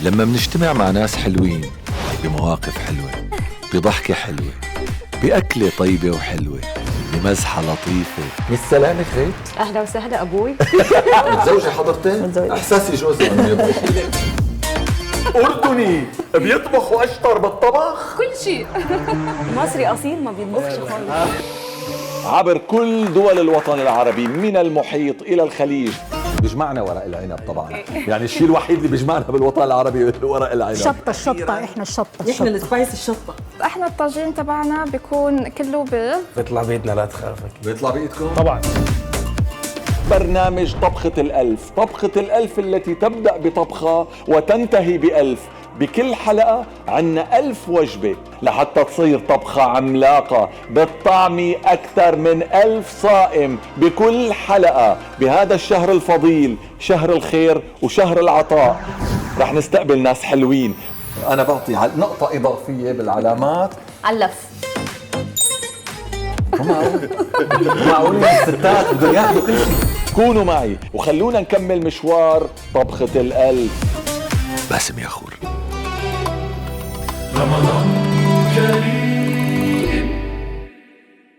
لما منجتمع مع ناس حلوين بمواقف حلوة، بضحكة حلوة، بأكلة طيبة وحلوة، بمزحة لطيفة. بالسلامة خيت. اهلا وسهلا ابوي. متزوجة حضرتك؟ متزوجة. احساسي جوزي انه يطبخ. اردني بيطبخ واشطر بالطبخ. كل شيء. مصري اصيل ما بيطبخش خالص. عبر كل دول الوطن العربي من المحيط إلى الخليج. بيجمعنا ورق العنب طبعا، يعني الشيء الوحيد اللي بيجمعنا بالوطن العربي ورق العنب. الشطة احنا الشطة احنا السبايس الشطة. احنا الطاجين تبعنا بيكون كله بيض. بيطلع بيدنا لا تخافك. بيطلع بإيدكم؟ طبعا. برنامج طبخة الألف، طبخة الألف التي تبدأ بطبخة وتنتهي بألف. بكل حلقة عنا 1000 وجبة لحتى تصير طبخة عملاقة بالطعم أكثر من 1000 صائم بكل حلقة. بهذا الشهر الفضيل، شهر الخير وشهر العطاء، رح نستقبل ناس حلوين. أنا بعطي نقطة إضافية بالعلامات. علف. معقول الستات بدهم ياخذوا كل شيء. كونوا معي وخلونا نكمل مشوار طبخة الألف. باسم ياخور. رمضان كريم.